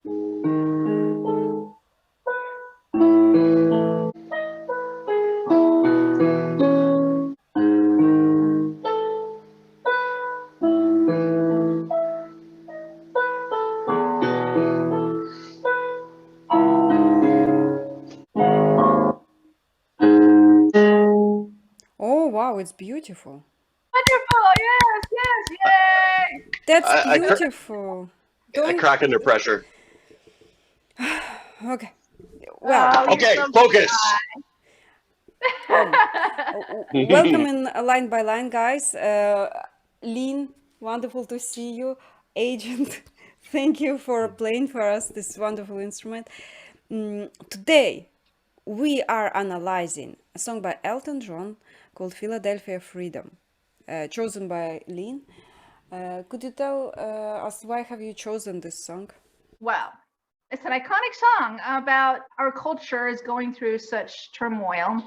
Oh, wow, it's beautiful. Wonderful. Yes, yes, yay. That's I, I, beautiful. I Don't. crack under pressure. Okay. Well, Oh, you're Okay, so focus. um, shy. welcome in line by line, guys. Lynn, wonderful to see you. Agent, thank you for playing for us this wonderful instrument. Today, we are analyzing a song by Elton John called Philadelphia Freedom, chosen by Lynn. Could you tell us why have you chosen this song? Well, it's an iconic song about our culture is going through such turmoil.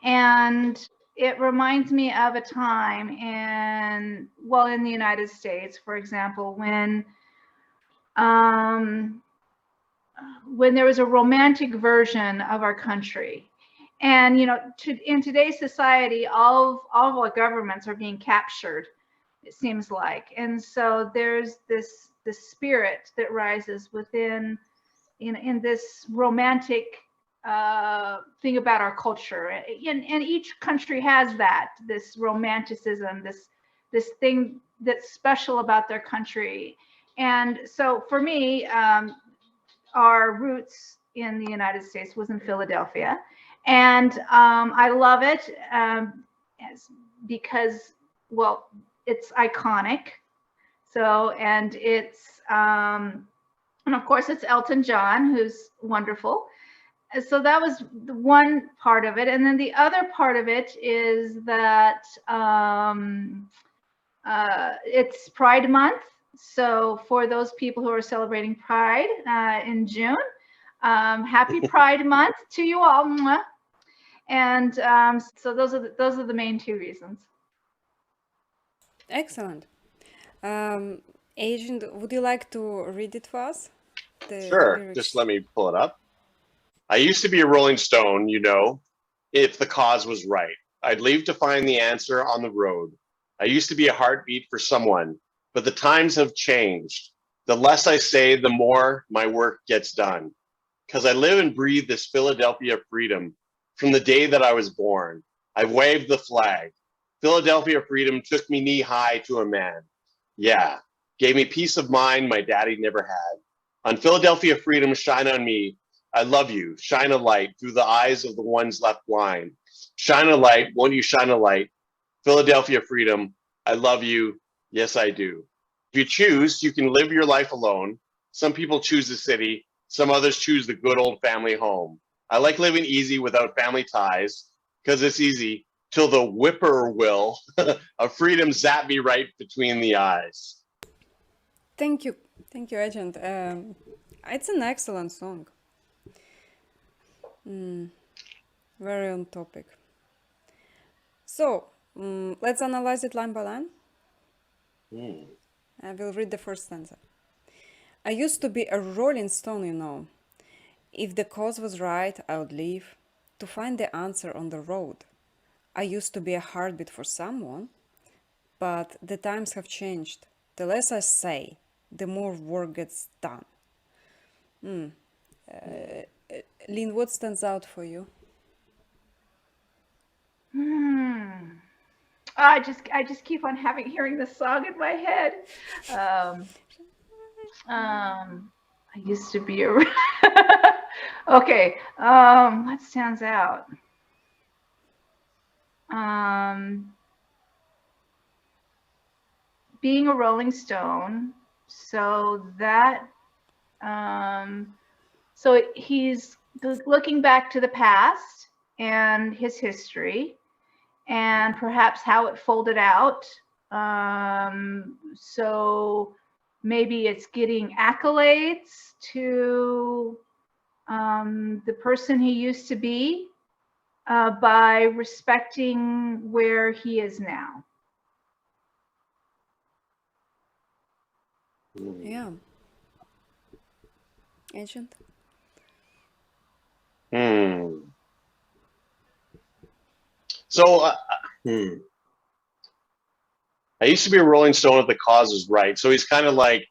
And it reminds me of a time in the United States, for example, um, when there was a romantic version of our country. And in today's society, all of our governments are being captured, it seems like. And so there's this spirit that rises within in this romantic thing about our culture. And each country has this romanticism, this thing that's special about their country. And so for me, our roots in the United States was in Philadelphia, and I love it because, well, it's iconic. So, and of course, it's Elton John, who's wonderful. So that was the one part of it, and then the other part of it is that it's Pride Month. So for those people who are celebrating Pride in June, happy Pride Month to you all. And so those are the main two reasons. Excellent. Agent, would you like to read it for us? The Sure, just lyrics. let me pull it up. I used to be a Rolling Stone, if the cause was right. I'd leave to find the answer on the road. I used to be a heartbeat for someone, but the times have changed. The less I say, the more my work gets done. Because I live and breathe this Philadelphia freedom from the day that I was born. I've waved the flag. Philadelphia freedom took me knee high to a man. Yeah, gave me peace of mind my daddy never had. On Philadelphia freedom, shine on me. I love you. Shine a light through the eyes of the ones left blind. Shine a light. Won't you shine a light? Philadelphia freedom. I love you. Yes, I do. If you choose, you can live your life alone. Some people choose the city. Some others choose the good old family home. I like living easy without family ties because it's easy till the whippoorwill of freedom zap me right between the eyes. Thank you. Thank you, Agent. It's an excellent song. Very on topic. So, let's analyze it line by line. I will read the first stanza. I used to be a rolling stone, you know. If the cause was right, I would leave to find the answer on the road. I used to be a heartbeat for someone, but the times have changed. The less I say, the more work gets done. Lynn, what stands out for you? I just keep on hearing this song in my head. Um, I used to be a okay. What stands out? Um, being a Rolling Stone, so that so he's looking back to the past and his history, and perhaps how it folded out. So maybe it's getting accolades to the person he used to be by respecting where he is now. Yeah. Agent? So, I used to be a Rolling Stone if the cause is right. So he's kind of like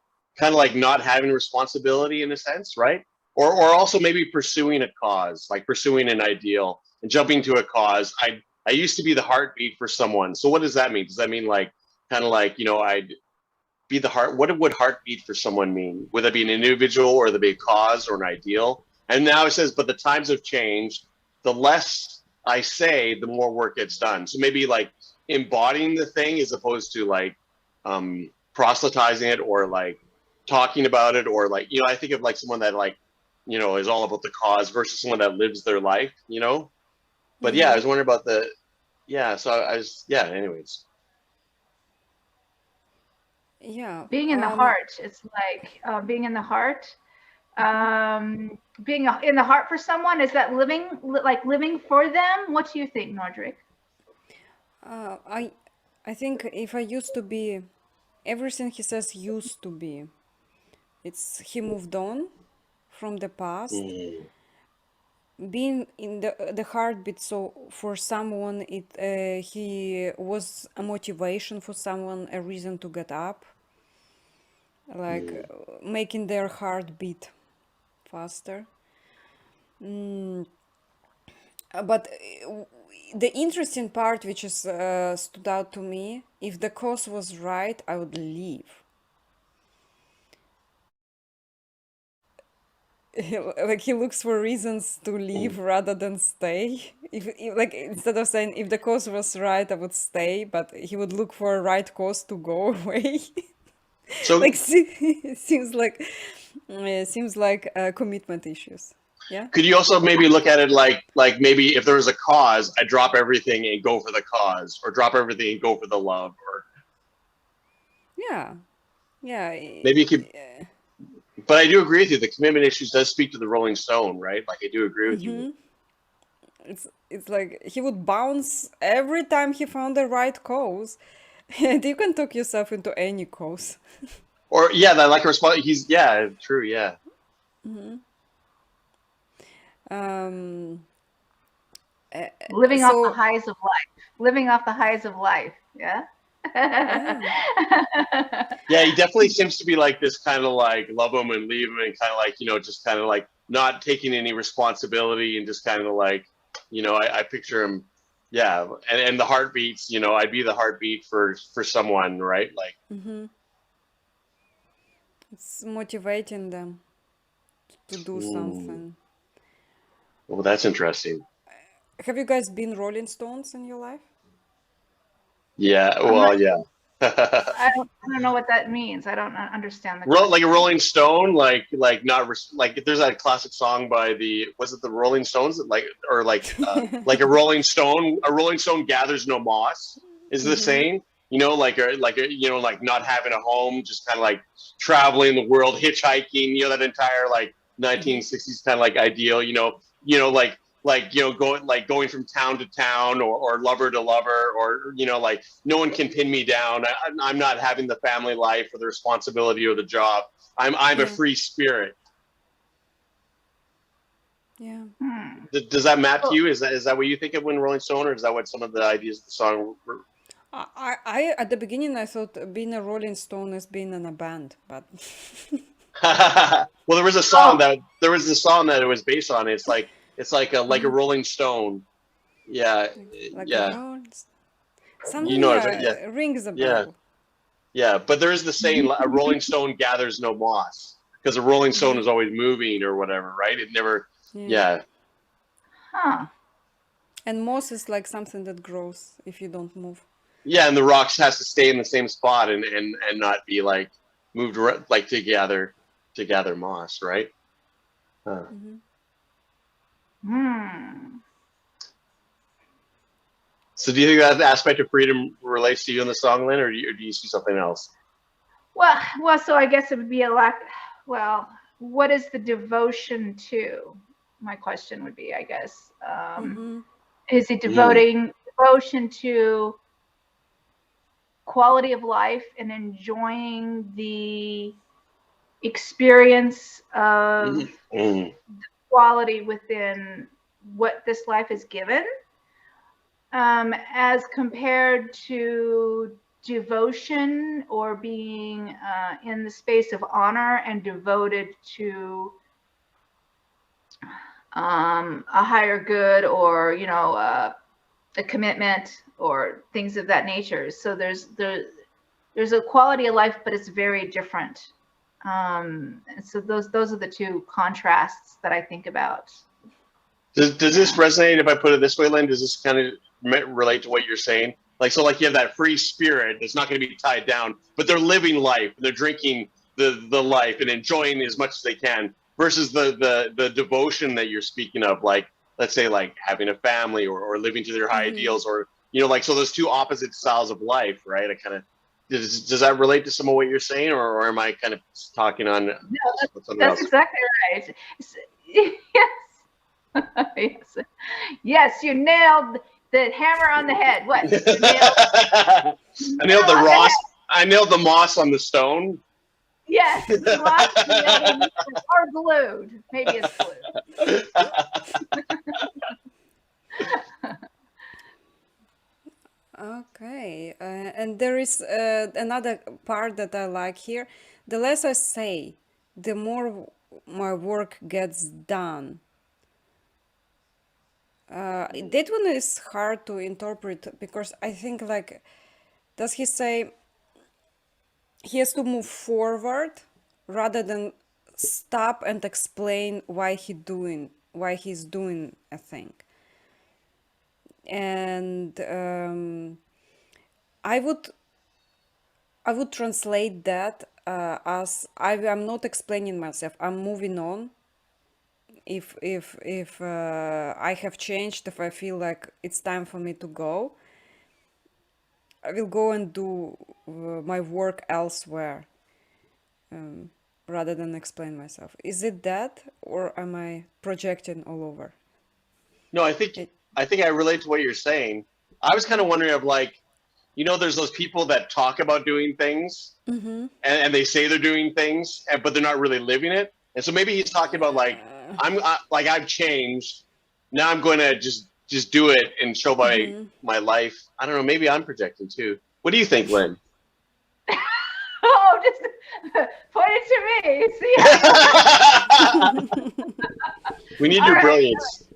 not having responsibility in a sense, right? Or also maybe pursuing a cause, like pursuing an ideal and jumping to a cause. I used to be the heartbeat for someone. So what does that mean? Does that mean like kind of like, I'd be the heart? What would heartbeat for someone mean? Would that be an individual or the big cause or an ideal? And now it says, but the times have changed. The less I say, the more work gets done. So maybe like embodying the thing as opposed to like proselytizing it or like talking about it or like, I think of like someone that like, is all about the cause versus someone that lives their life, But yeah, I was wondering about so I was, anyways. Yeah. Being in the heart. It's like being in the heart. Being in the heart for someone, is that living for them? What do you think, Nodrik? I think if I used to be, everything he says used to be. It's he moved on from the past. Being in the heartbeat, so for someone he was a motivation for someone, a reason to get up, like making their heart beat faster. But the interesting part, which is stood out to me, if the cause was right, I would leave. Like he looks for reasons to leave rather than stay. If like instead of saying if the cause was right, I would stay, but he would look for a right cause to go away. So Like seems like commitment issues. Yeah. could you also maybe look at it like maybe if there was a cause, I drop everything and go for the cause, or drop everything and go for the love, or Yeah. Yeah. maybe you could. But I do agree with you. The commitment issues does speak to the Rolling Stone, right? Like I do agree with you. It's like he would bounce every time he found the right cause. And you can talk yourself into any cause. Or yeah, that like a response. He's true, yeah. Um, Living off the so highs of life. Living off the highs of life. Yeah. yeah. Yeah, he definitely seems to be like this kind of like love him and leave him and kind of like, just kind of like not taking any responsibility and just kind of like, I picture him, yeah. And the heartbeats, I'd be the heartbeat for someone, right? Like, It's motivating them to do something. well, that's interesting. Have you guys been Rolling Stones in your life? Yeah, I'm well, not, yeah. I don't know what that means. I don't understand the Like a question. Rolling Stone, like not like there's that classic song by was it the Rolling Stones, like or like a Rolling Stone gathers no moss is the saying, like not having a home, just kind of like traveling the world, hitchhiking, that entire like 1960s kind of like ideal, going from town to town or lover to lover, or like no one can pin me down. I'm not having the family life or the responsibility or the job. I'm a Yeah. free spirit. Yeah. Does that map to you? Is that what you think of when Rolling Stone, or is that what some of the ideas of the song were? I at the beginning I thought being a Rolling Stone is being in a band, but Well, there was a song that it was based on. It's like a Rolling Stone. Yeah, like a yeah. Rolling You something, know it, right? Yeah, yeah, rings a yeah, bell. yeah. But there is the saying, a Rolling Stone gathers no moss, because a Rolling Stone is always moving or whatever, right? It never, Yeah. yeah. Huh. And moss is like something that grows if you don't move. Yeah, and the rocks has to stay in the same spot and not be like moved like to gather moss, right? Huh. So do you think that aspect of freedom relates to you in the song, Lynn, or do you see something else? Well, so I guess it would be a lack. Well, what is the devotion to? My question would be, I guess, is it devotion to quality of life and enjoying the experience of Mm. quality within what this life is given, as compared to devotion or being in the space of honor and devoted to a higher good, or a commitment or things of that nature. So there's a quality of life, but it's very different. And so those are the two contrasts that I think about. Does this resonate if I put it this way, Lynn? Does this kind of relate to what you're saying? Like, so like you have that free spirit that's not going to be tied down, but they're living life and they're drinking the life and enjoying as much as they can, versus the devotion that you're speaking of, like, let's say like having a family, or living to their high ideals, or, like, so those two opposite styles of life, right? I kind of, does that relate to some of what you're saying, or am I kind of talking on something else? That's exactly right. Yes. Yes. Yes, you nailed the hammer on the head. What? You nailed, I nailed the Ross. I nailed the moss on the stone. Yes, or glued. Maybe it's glued. Okay, and there is another part that I like here. The less I say, the more my work gets done. That one is hard to interpret, because I think, like, does he say he has to move forward rather than stop and explain why he's doing a thing? And I would translate that as I'm not explaining myself. I'm moving on. If I have changed, if I feel like it's time for me to go, I will go and do my work elsewhere, rather than explain myself. Is it that, or am I projecting all over? No, I think I relate to what you're saying. I was kind of wondering of, like, there's those people that talk about doing things, and they say they're doing things, but they're not really living it. And so maybe he's talking about, like, I've changed. Now I'm going to just do it and show my life. I don't know. Maybe I'm projecting too. What do you think, Lynn? Oh, just point it to me. See? We need your brilliance.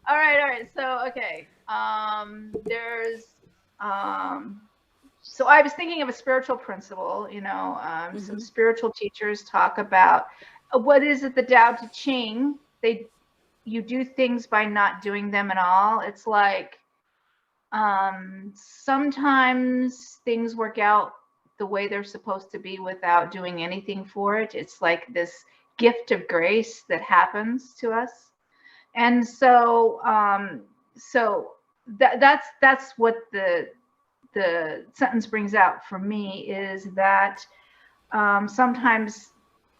All right. So, okay. So I was thinking of a spiritual principle. Some spiritual teachers talk about what is it, the Tao Te Ching. You do things by not doing them at all. It's like sometimes things work out the way they're supposed to be without doing anything for it. It's like this gift of grace that happens to us. And so that's what the sentence brings out for me, is that sometimes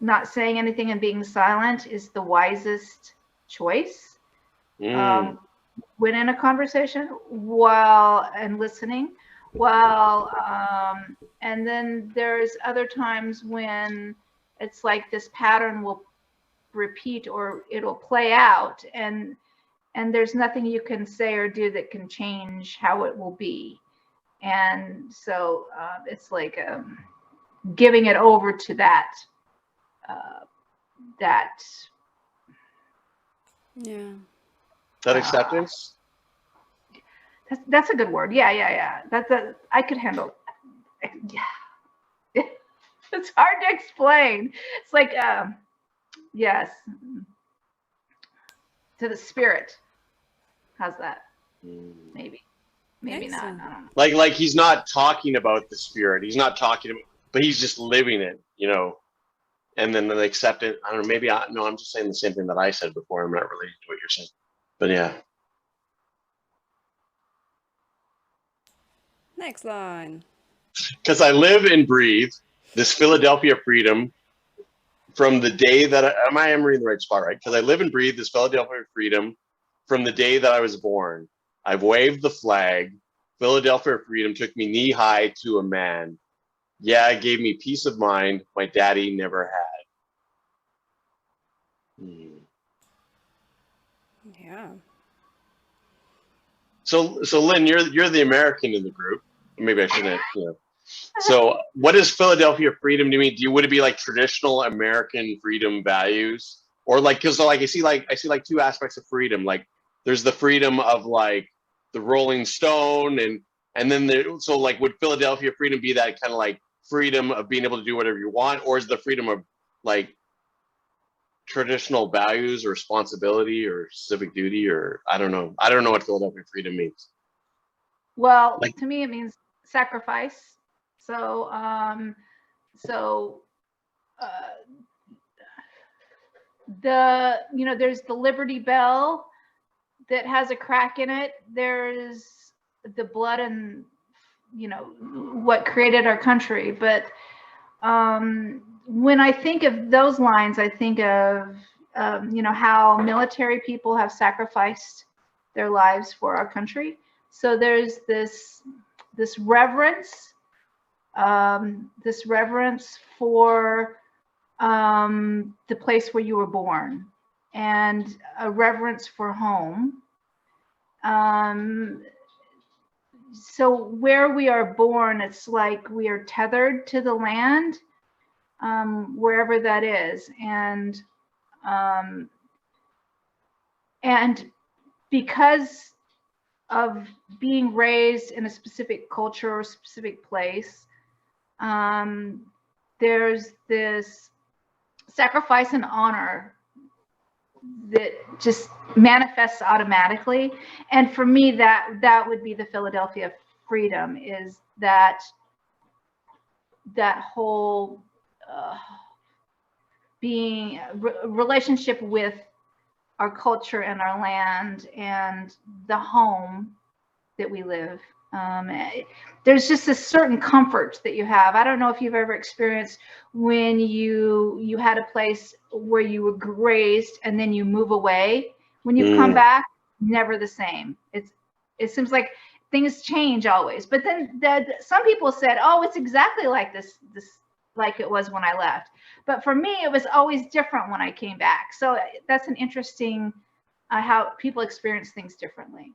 not saying anything and being silent is the wisest choice when in a conversation, and listening. And then there's other times when it's like this pattern will repeat, or it'll play out, and there's nothing you can say or do that can change how it will be. And so it's like giving it over to that that acceptance. That's a good word. Yeah. I could handle. Yeah. It's hard to explain. It's like yes, to the spirit. How's that? Maybe Excellent. not. I don't know. Like he's not talking about the spirit. He's not talking about, but he's just living it, And then the acceptance. I don't know. Maybe I'm just saying the same thing that I said before. I'm not relating to what you're saying, but yeah. Next line. Because I live and breathe this Philadelphia freedom from the day that I am reading the right spot, right? Because I live and breathe this Philadelphia freedom from the day that I was born. I've waved the flag. Philadelphia freedom took me knee high to a man. Yeah, it gave me peace of mind my daddy never had. Hmm. Yeah. So Lynn, you're the American in the group. Maybe I shouldn't. So what does Philadelphia freedom to me? Would it be like traditional American freedom values, or like because like I see like two aspects of freedom. Like there's the freedom of like the Rolling Stone, and then so like would Philadelphia freedom be that kind of like freedom of being able to do whatever you want, or is the freedom of like traditional values or responsibility or civic duty, or I don't know. I don't know what Philadelphia freedom means. Well, Like to me, it means sacrifice. So, so uh, there's the Liberty Bell that has a crack in it. There's the blood and what created our country. But when I think of those lines, I think of how military people have sacrificed their lives for our country. So there's this reverence, for the place where you were born, and a reverence for home. So where we are born, it's like we are tethered to the land, wherever that is, and because of being raised in a specific culture or specific place, there's this sacrifice and honor that just manifests automatically. And for me, that would be the Philadelphia freedom, is that whole being relationship with our culture and our land and the home that we live. There's just a certain comfort that you have. I don't know if you've ever experienced when you had a place where you were raised and then you move away. When you come back, never the same. It seems like things change always. But then some people said, "Oh, it's exactly like this like it was when I left." But for me, it was always different when I came back. So that's an interesting how people experience things differently.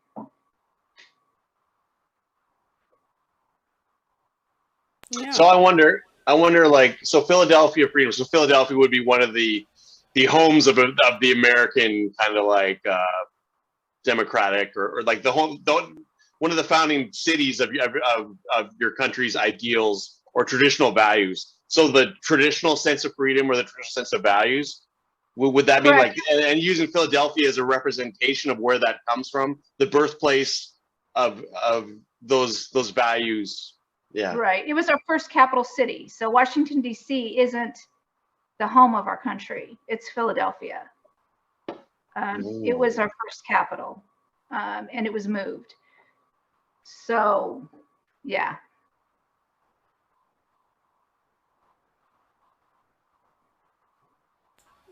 Yeah. So I wonder, like, so Philadelphia freedom. So Philadelphia would be one of the homes of the American kind of like democratic or like one of the founding cities of your country's ideals or traditional values. So the traditional sense of freedom or the traditional sense of values, would that mean Correct. like, and using Philadelphia as a representation of where that comes from, the birthplace of those values? Yeah. Right. It was our first capital city. So Washington, D.C. isn't the home of our country. It's Philadelphia. It was our first capital, and it was moved. So, yeah.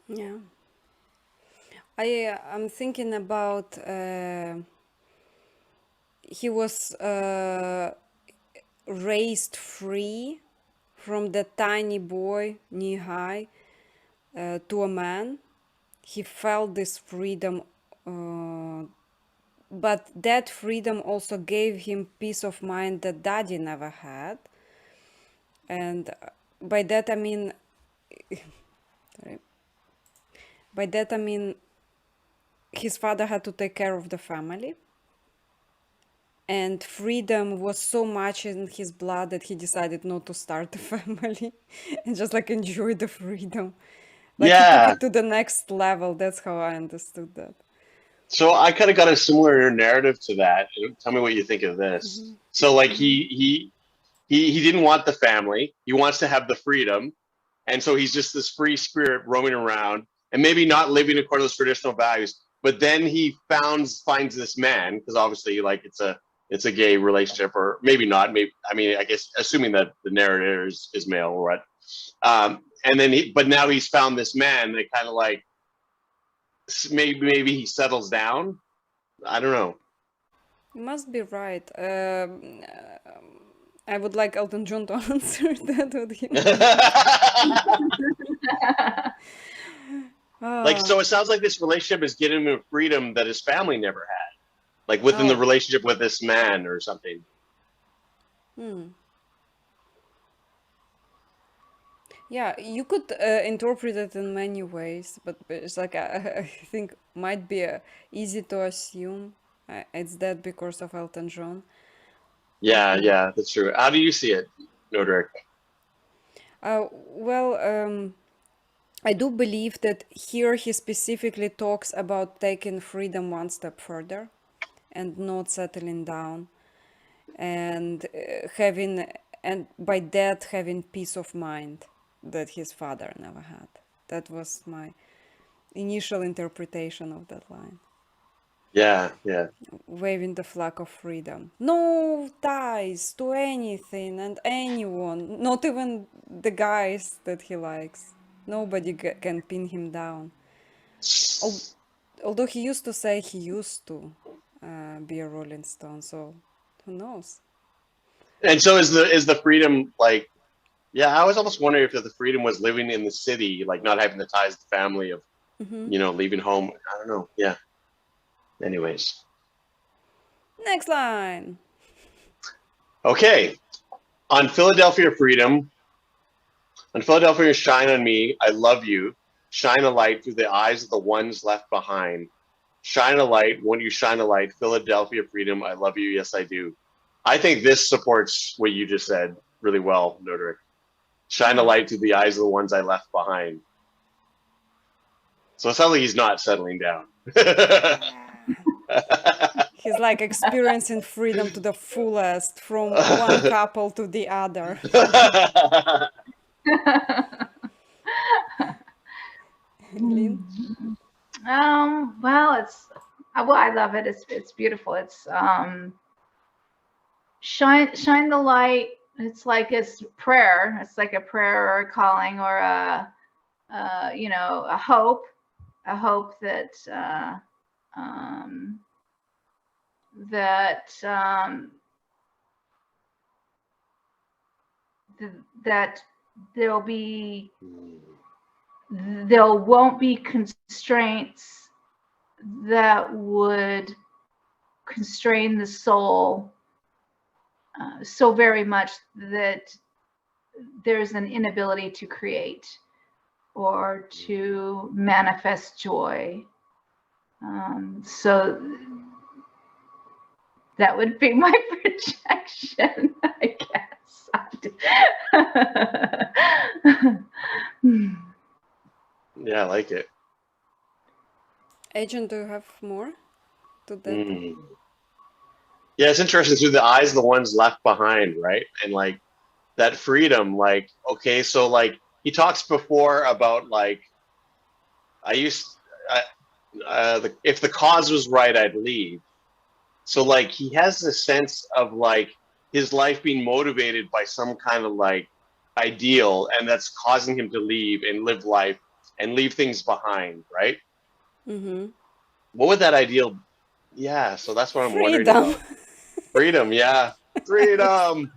Yeah. I'm thinking about he was raised free from the tiny boy knee high to a man. He felt this freedom, but that freedom also gave him peace of mind that daddy never had. And by that I mean, sorry, by that I mean his father had to take care of the family. And freedom was so much in his blood that he decided not to start a family and just like enjoy the freedom. Like he took Yeah. it to the next level. That's how I understood that. So I kind of got a similar narrative to that. Tell me what you think of this. So like he didn't want the family. He wants to have the freedom. And so he's just this free spirit roaming around and maybe not living according to those traditional values. But then he finds this man, because obviously like it's a gay relationship, or maybe not. Maybe, I mean, I guess assuming that the narrator is male or what. And then but now he's found this man that kind of like maybe he settles down. I don't know. You must be right. I would like Elton John to answer that with him. Like, Ah, so it sounds like this relationship is getting him a freedom that his family never had, like within the oh, relationship with this man or something. hmm. Yeah, you could interpret it in many ways, but it's like I think might be easy to assume it's that because of Elton John. Yeah, yeah, that's true. How do you see it, Nodrik? Well, I do believe that here he specifically talks about taking freedom one step further and not settling down and having, and by that having peace of mind that his father never had. That was my initial interpretation of that line. Yeah, yeah. Waving the flag of freedom. No ties to anything and anyone, not even the guys that he likes. Nobody can pin him down. Al- Although he used to say he used to be a Rolling Stone, so who knows? And so is the freedom like, yeah, I was almost wondering if the freedom was living in the city, like not having the ties to family of, Hmm. leaving home. I don't know. Yeah. Anyways. Next line. Okay. On Philadelphia Freedom, on Philadelphia Shine on Me, I love you. Shine a light through the eyes of the ones left behind. Shine a light. Won't you shine a light? Philadelphia Freedom, I love you. Yes, I do. I think this supports what you just said really well, Nodrik. Shine a Oh, light through the eyes of the ones I left behind. So it sounds like he's not settling down. yeah. He's like experiencing freedom to the fullest from one couple to the other. Lynn? Well, I love it. It's beautiful. It's shine the light. It's like it's prayer. It's like a prayer or a calling or a hope, that um, that that there'll be there won't be constraints that would constrain the soul so very much that there's an inability to create or to manifest joy. So that would be my projection, I guess. Yeah, I like it. Agent, do you have more to that? Mm. Yeah, it's interesting through the eyes of the ones left behind, right? And like that freedom, like, okay, so like he talks before about like I used I, if the cause was right, I'd leave. So like he has this sense of like his life being motivated by some kind of like ideal, and that's causing him to leave and live life and leave things behind, right? Mm-hmm. What would that ideal? Yeah, so that's what I'm wondering Freedom. about. Freedom, yeah, freedom.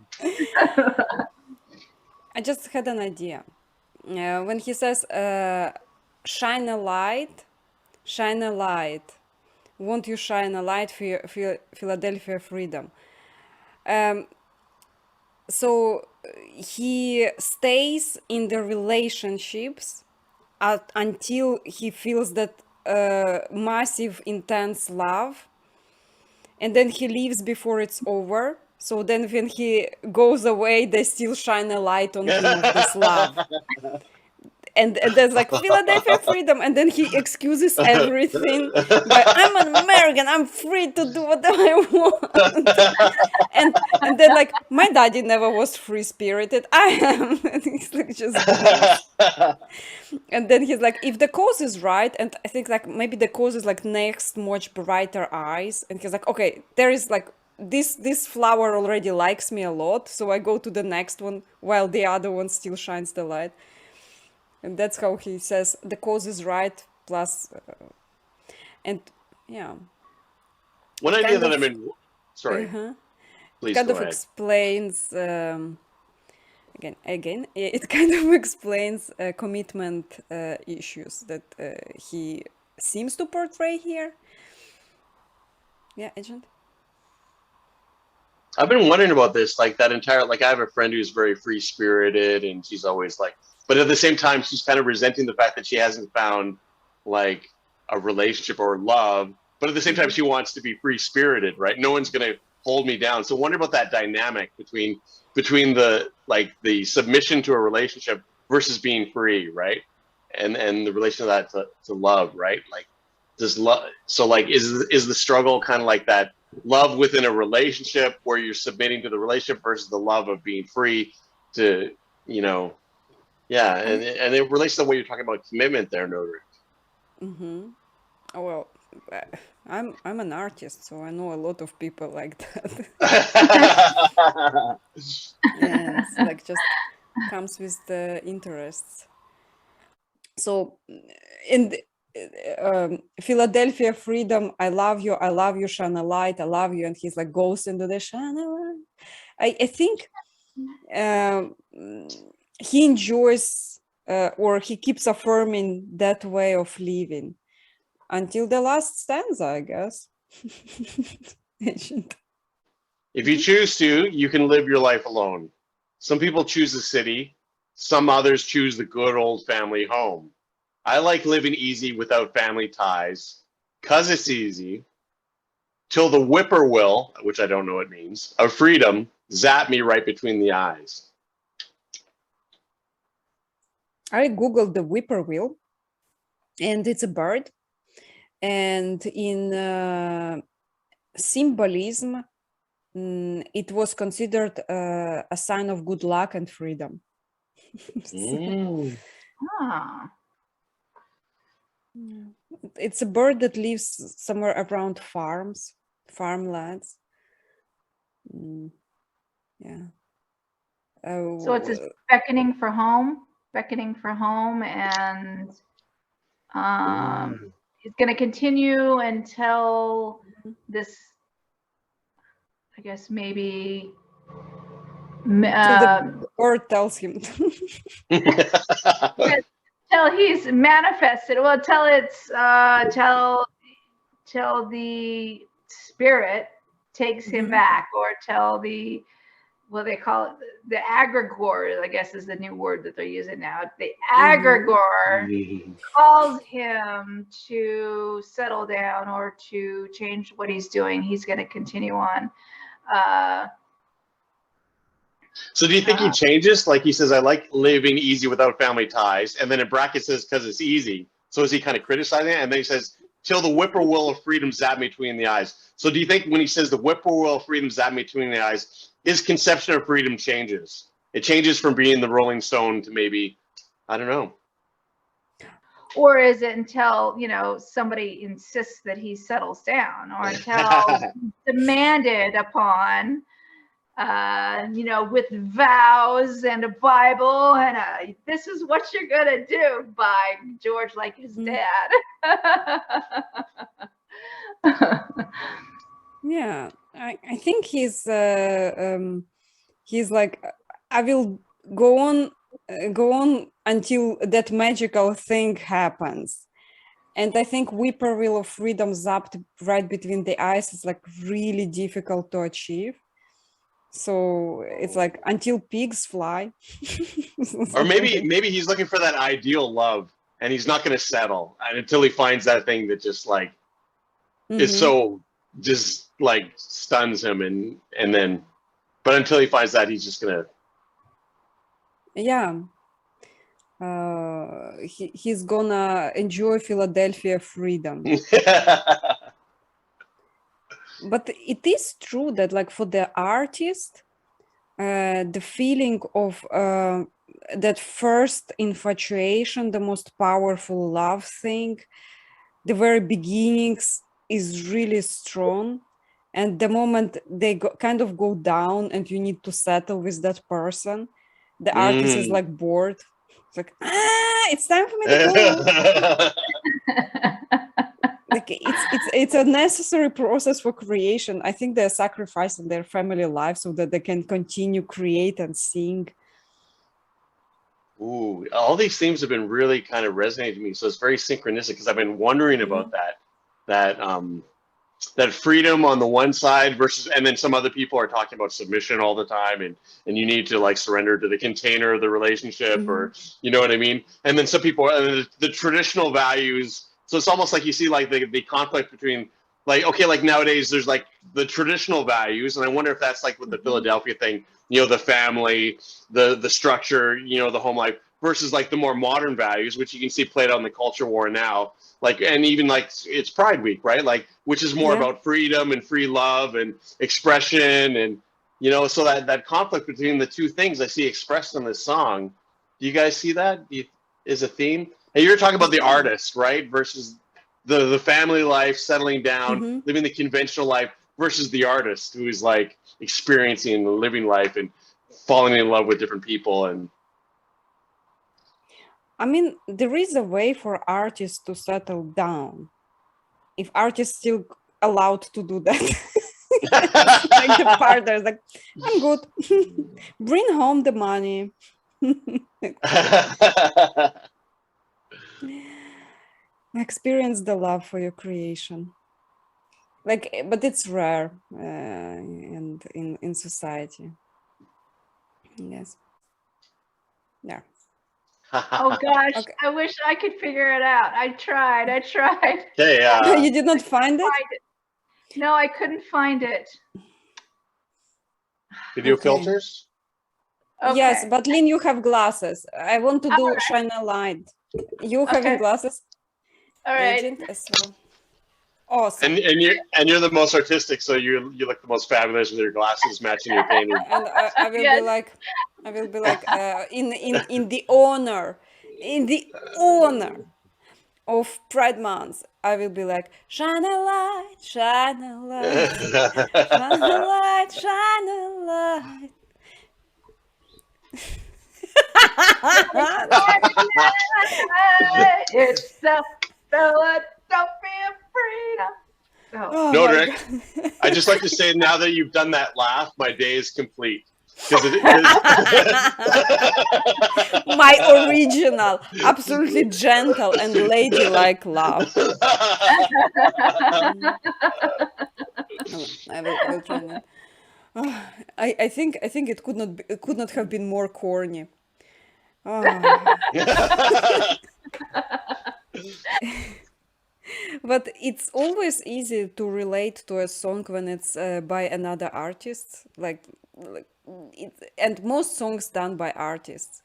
I just had an idea. When he says, shine a light, shine a light. Won't you shine a light for Philadelphia freedom? Um, so he stays in the relationships until he feels that massive, intense love, and then he leaves before it's over. So then, when he goes away, they still shine a light on him of this love. And there's like Philadelphia freedom, and then he excuses everything by I'm an American, I'm free to do whatever I want. And then like my daddy never was free spirited. I am. And he's like just goes. And then he's like, if the cause is right, and I think like maybe the cause is like next much brighter eyes, and he's like, okay, there is like this flower already likes me a lot, so I go to the next one while the other one still shines the light. And that's how he says the cause is right plus and yeah, One it idea kind that of Sorry, uh-huh, it please kind go of ahead. explains Again, it kind of explains commitment issues that he seems to portray here. Yeah, Agent? I've been wondering about this, like that entire, like I have a friend who's very free spirited and she's always like, but at the same time, she's kind of resenting the fact that she hasn't found like a relationship or love, but at the same time, she wants to be free spirited, right? No one's going to hold me down. So wonder about that dynamic between the, like the submission to a relationship versus being free, right? And the relation of that to love, right? Like does love, so like is the struggle kind of like that love within a relationship where you're submitting to the relationship versus the love of being free to, you know, yeah, and it relates to the way you're talking about commitment there, Nodrik. Mm-hmm. Oh, well, uh, I'm an artist, so I know a lot of people like that. And it's like just comes with the interests. So in Philadelphia Freedom, I love you, shine a light, I love you, and he's like goes into the shine a light. I think he enjoys or he keeps affirming that way of living until the last stanza, I guess. Agent. If you choose to, you can live your life alone. Some people choose the city, some others choose the good old family home. I like living easy without family ties, 'cause it's easy, till the whippoorwill, which I don't know what it means, of freedom zap me right between the eyes. I googled the whippoorwill, and it's a bird, and in symbolism, it was considered a sign of good luck and freedom. Ah. It's a bird that lives somewhere around farmlands. Yeah. So it's just beckoning for home, and it's going to continue until this, I guess maybe Till the bird tells him. till he's manifested. Well, till it's till the spirit takes him back, or till the, what they call it, the egregore, I guess is the new word that they're using now. The egregore calls him to settle down or to change what he's doing. He's going to continue on. So do you think he changes? Like he says, I like living easy without family ties. And then in brackets says, because it's easy. So is he kind of criticizing it? And then he says, till the whippoorwill of freedom zap me between the eyes. So do you think when he says the whippoorwill of freedom zap me between the eyes, his conception of freedom changes? It changes from being the Rolling Stone to maybe, I don't know. Or is it until, you know, somebody insists that he settles down, or until demanded upon, you know, with vows and a Bible and this is what you're gonna do by George, like his dad. Yeah, I think he's like, I will go on until that magical thing happens. And I think whippoorwill of freedom zapped right between the eyes is like really difficult to achieve. So it's like until pigs fly. Or maybe he's looking for that ideal love and he's not going to settle until he finds that thing that just like is so just like stuns him and then, but until he finds that, he's just gonna, yeah, he's gonna enjoy Philadelphia freedom. But it is true that, like, for the artist, the feeling of that first infatuation, the most powerful love thing, the very beginnings is really strong. And the moment they kind of go down and you need to settle with that person, the artist is like bored. It's like, it's time for me to go. Like it's a necessary process for creation. I think they're sacrificing their family life so that they can continue create and sing. Ooh, all these themes have been really kind of resonating to me. So it's very synchronistic because I've been wondering about Mhm. that that freedom on the one side versus, and then some other people are talking about submission all the time, and you need to like surrender to the container of the relationship, or Mhm. you know what I mean. And then some people, and the traditional values. So it's almost like you see like the conflict between like, okay, like nowadays there's like the traditional values, and I wonder if that's like with the Mhm. Philadelphia thing, you know, the family, the structure, you know, the home life versus like the more modern values, which you can see played out in the culture war now, like, and even like it's Pride Week, right? Like, which is more Yeah. about freedom and free love and expression, and you know, so that conflict between the two things I see expressed in this song. Do you guys see that? Is a theme? And you're talking about the Yeah. artist, right, versus the family life, settling down, Mhm. living the conventional life, versus the artist who is like experiencing and living life and falling in love with different people. And I mean, there is a way for artists to settle down. If artists still allowed to do that. It's like the partners, like, I'm good. Bring home the money. Experience the love for your creation. Like, but it's rare, and in society. Yes. Yeah. Oh gosh, Okay. I wish I could figure it out. I tried. Okay, You did not find it? Find it. No, I couldn't find it. video Okay. filters. Yes, Okay. but Lynn, you have glasses. I want to do shine a light. You having Okay. glasses, All right. agent, as well. Awesome. And you're the most artistic, so you look the most fabulous with your glasses matching your painting. And I will be Yes. like, in the honor of Pride Month, I will be like, shine a light, shine a light, shine a light, shine a light. It's the Philadelphia freedom. Oh. Oh my Nodrik, god. I just like to say now that you've done that laugh, my day is complete. Because it, My original, absolutely gentle and ladylike laugh. I will try that. I think it could not have been more corny. Ah. But it's always easy to relate to a song when it's by another artist, like and most songs done by artists.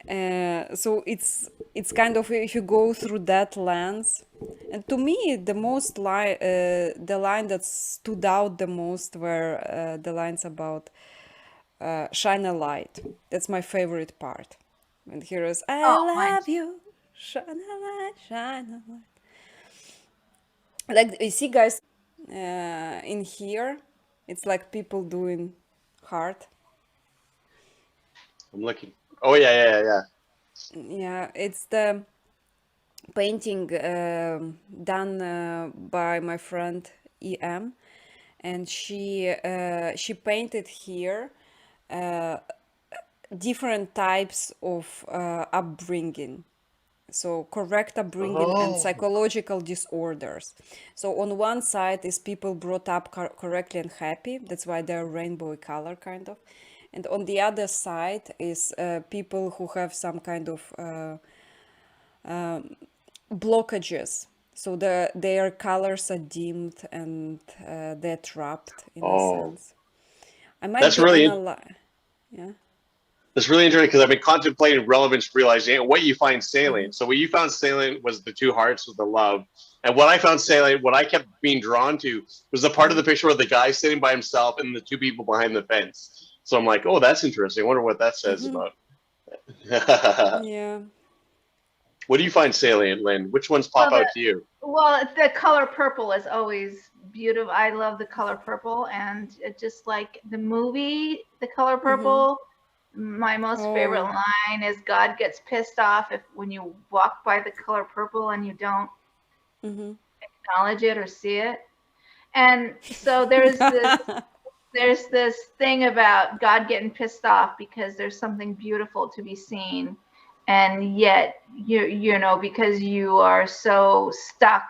So it's kind of, if you go through that lens, and to me the line that stood out the most were the lines about shine a light. That's my favorite part. When heroes, I Oh, mine love too. you, shine a light, shine a light. Like, you see, guys, in here, it's like people doing heart. I'm looking. Oh yeah. Yeah, it's the painting done by my friend EM, and she painted here uh, different types of upbringing. So correct upbringing and Oh, psychological disorders. So on one side is people brought up correctly and happy. That's why they're rainbow color, kind of. And on the other side is people who have some kind of blockages. So their colors are dimmed, and they're trapped in a oh, sense. I might that's be really yeah. that's really interesting because I've been contemplating relevance, realizing what you find Hmm. salient. So what you found salient was the two hearts with the love, and what I found salient, what I kept being drawn to, was the part of Hmm. the picture where the guy sitting by himself and the two people behind the fence. So I'm like, oh, that's interesting. I wonder what that says Hmm. about. Yeah. What do you find salient, Lynn? Which ones Well, pop out to you? the color purple is always beautiful. I love the color purple, and it just like the movie, The Color Hmm. Purple. My most favorite Oh. line is God gets pissed off if when you walk by the color purple and you don't Hmm. acknowledge it or see it. And so there's there's this thing about God getting pissed off because there's something beautiful to be seen, and yet you know, because you are so stuck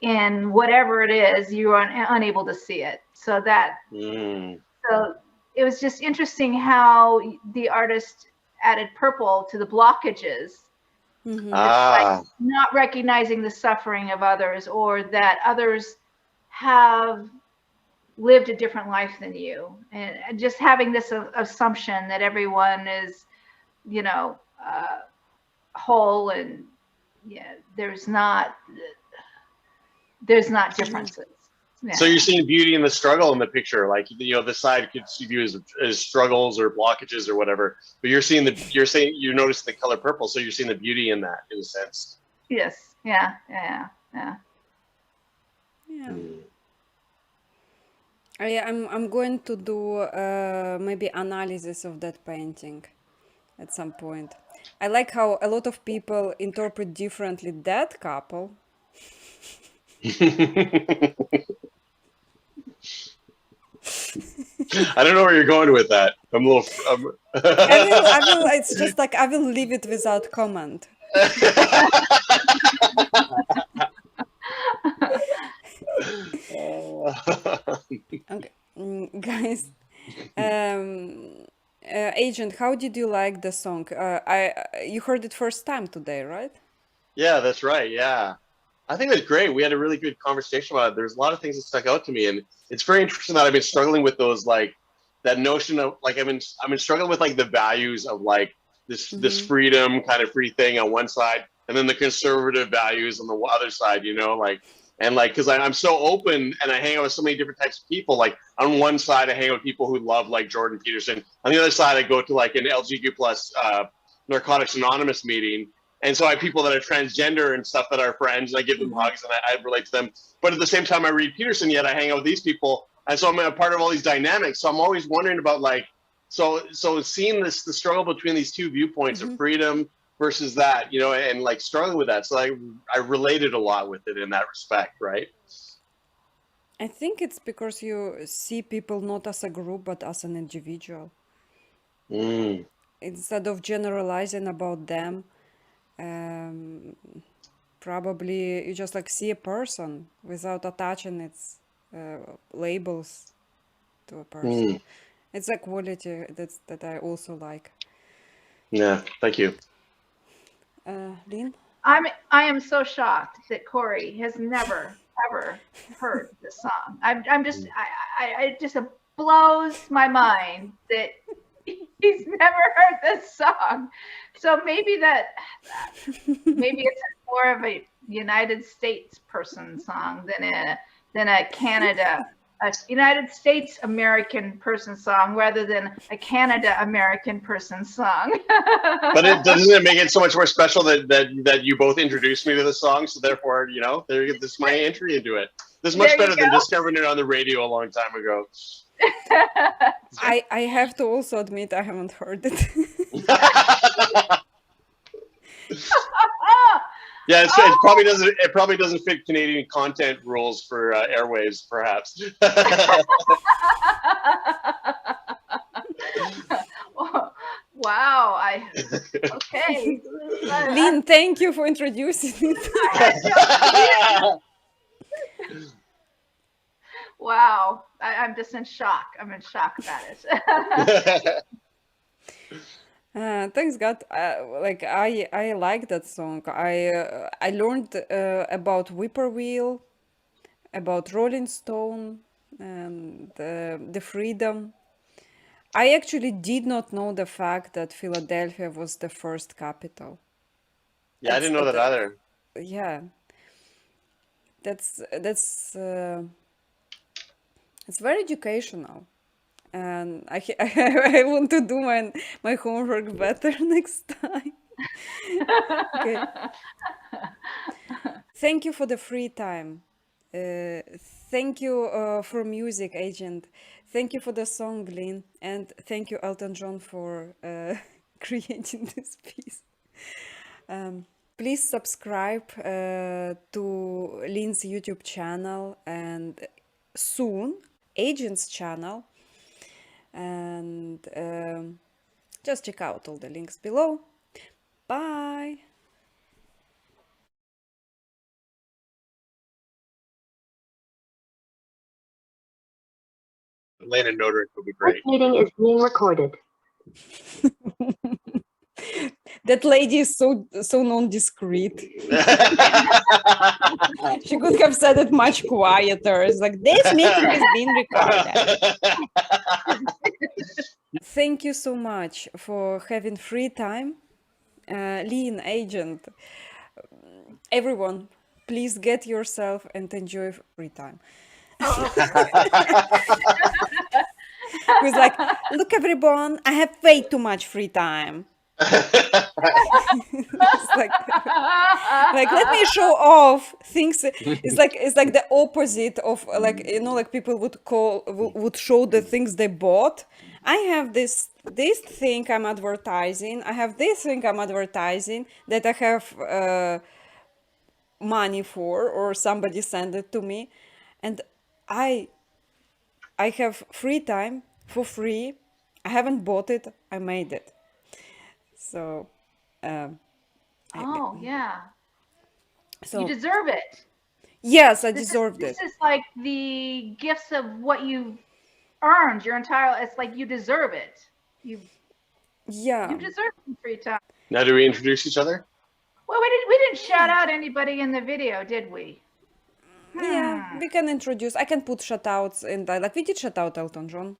in whatever it is, you are unable to see it. So so it was just interesting how the artist added purple to the blockages. Mm-hmm. Like not recognizing the suffering of others, or that others have lived a different life than you, and just having this assumption that everyone is, you know, whole, and yeah, there's not differences. Yeah. So you're seeing beauty in the struggle in the picture, like, you know, the side could see you as struggles or blockages or whatever, but you're noticing the color purple, so you're seeing the beauty in that, in a sense. Yes. Yeah. I'm going to do maybe analysis of that painting at some point. I like how a lot of people interpret differently that couple. I don't know where you're going with that. I'm a little. I will. It's just like I will leave it without comment. Okay, guys. Agent, how did you like the song? You heard it first time today, right? Yeah, that's right. Yeah, I think that's great. We had a really good conversation about it. There's a lot of things that stuck out to me, and it's very interesting that I've been struggling with those, like that notion of like I've been struggling with like the values of like this freedom kind of free thing on one side, and then the conservative values on the other side. You know, like. And like, because I'm so open and I hang out with so many different types of people. Like on one side, I hang out with people who love like Jordan Peterson. On the other side, I go to like an LGBTQ plus Narcotics Anonymous meeting. And so I have people that are transgender and stuff that are friends, and I give them hugs and I relate to them. But at the same time, I read Peterson, yet I hang out with these people. And so I'm a part of all these dynamics. So I'm always wondering about like, so seeing the struggle between these two viewpoints of freedom versus that, you know, and like struggling with that. So I related a lot with it in that respect, right? I think it's because you see people not as a group, but as an individual. Instead of generalizing about them, probably you just like see a person without attaching its labels to a person. It's a quality that I also like. Yeah, thank you. Lynn? I am so shocked that Corey has never ever heard this song. I'm just it just blows my mind that he's never heard this song. So maybe it's more of a United States person song than a United States American person song rather than a Canada American person song. But doesn't it make it so much more special that you both introduced me to the song? So therefore, you know, this is my entry into it. This is much better than discovering it on the radio a long time ago. I have to also admit I haven't heard it. Yeah, it probably doesn't fit Canadian content rules for airwaves, perhaps. Wow. Okay. Lynn, thank you for introducing it. Wow. I'm just in shock. I'm in shock about it. Thanks God. Like I like that song. I learned about Whippoorwill, about Rolling Stone, and the freedom. I actually did not know the fact that Philadelphia was the first capital. Yeah, I didn't know that either. Yeah, that's it's very educational. And I want to do my homework better next time. Okay. Thank you for the free time. Thank you for music, Agent. Thank you for the song, Lynn. And thank you, Elton John, for creating this piece. Please subscribe to Lynn's YouTube channel and soon Agent's channel. And just check out all the links below. Bye. Lynn and Nodrik would be This great. meeting is being recorded. That lady is so non-discreet. She could have said it much quieter. It's like, this meeting is being recorded. Thank you so much for having free time. Lynn Agent, everyone, please get yourself and enjoy free time. Who's like, look everyone, I have way too much free time. It's like let me show off things. It's like the opposite of like, you know, like people would show the things they bought. I have this thing I'm advertising. I have this thing I'm advertising that I have money for, or somebody sent it to me, and I have free time for free. I haven't bought it. I made it. So Oh, yeah. so You deserve it. yes, I This deserved is, it. This is like the gifts of what you've earned your entire, it's like you deserve it. You Yeah. deserve some free time. Now, do we introduce each other? Well, we didn't shout out anybody in the video, did we? Yeah, we can introduce. I can put shoutouts in the, like we did shout out Elton John.